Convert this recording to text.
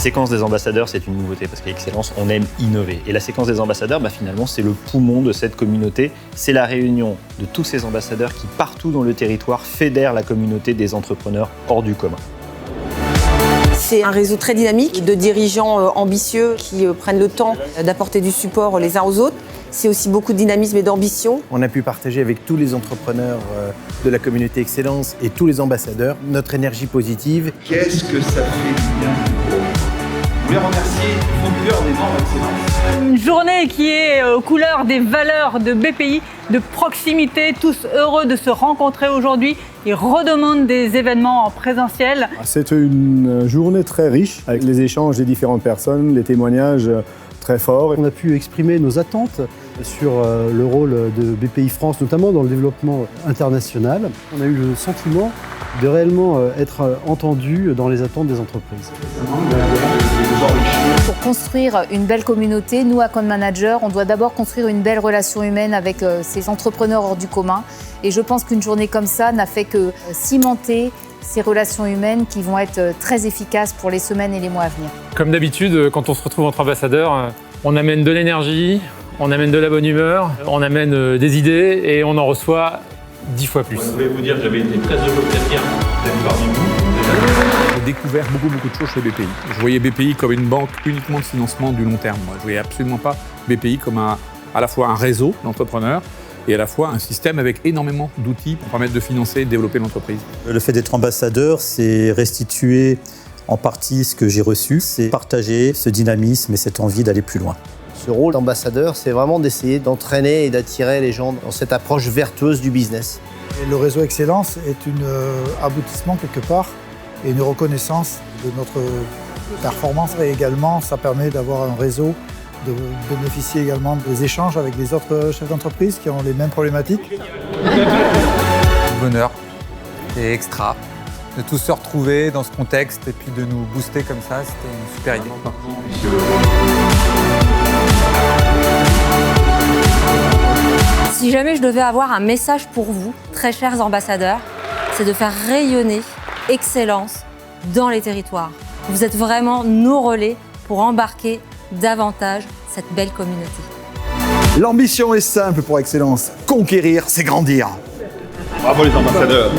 séquence des ambassadeurs, c'est une nouveauté parce qu'à Excellence, on aime innover. Et la séquence des ambassadeurs, finalement, c'est le poumon de cette communauté. C'est la réunion de tous ces ambassadeurs qui, partout dans le territoire, fédèrent la communauté des entrepreneurs hors du commun. C'est un réseau très dynamique de dirigeants ambitieux qui prennent le temps d'apporter du support les uns aux autres. C'est aussi beaucoup de dynamisme et d'ambition. On a pu partager avec tous les entrepreneurs de la communauté Excellence et tous les ambassadeurs notre énergie positive. Qu'est-ce que ça fait du bien? Je voulais remercier les fondeurs des membres Excellence. Une journée qui est aux couleurs des valeurs de BPI, de proximité, tous heureux de se rencontrer aujourd'hui. Ils redemandent des événements en présentiel. C'est une journée très riche avec les échanges des différentes personnes, les témoignages très forts. On a pu exprimer nos attentes sur le rôle de BPI France, notamment dans le développement international. On a eu le sentiment de réellement être entendu dans les attentes des entreprises. Pour construire une belle communauté, nous, Account Manager, on doit d'abord construire une belle relation humaine avec ces entrepreneurs hors du commun. Et je pense qu'une journée comme ça n'a fait que cimenter ces relations humaines qui vont être très efficaces pour les semaines et les mois à venir. Comme d'habitude, quand on se retrouve entre ambassadeurs, on amène de l'énergie, on amène de la bonne humeur, on amène des idées et on en reçoit 10 fois plus. Je voulais vous dire que j'avais été très heureux d'être parmi vous. J'ai découvert beaucoup de choses chez BPI. Je voyais BPI comme une banque uniquement de financement du long terme. Moi, je voyais absolument pas BPI comme à la fois un réseau d'entrepreneurs et à la fois un système avec énormément d'outils pour permettre de financer et de développer l'entreprise. Le fait d'être ambassadeur, c'est restituer en partie ce que j'ai reçu, c'est partager ce dynamisme et cette envie d'aller plus loin. Ce rôle d'ambassadeur, c'est vraiment d'essayer d'entraîner et d'attirer les gens dans cette approche vertueuse du business. Et le réseau Excellence est un aboutissement quelque part et une reconnaissance de notre performance. Et également, ça permet d'avoir un réseau, de bénéficier également des échanges avec les autres chefs d'entreprise qui ont les mêmes problématiques. Bonheur et extra. De tous se retrouver dans ce contexte et puis de nous booster comme ça, c'était une super idée. Si jamais je devais avoir un message pour vous, très chers ambassadeurs, c'est de faire rayonner Excellence dans les territoires. Vous êtes vraiment nos relais pour embarquer davantage cette belle communauté. L'ambition est simple pour Excellence. Conquérir, c'est grandir. Bravo les ambassadeurs.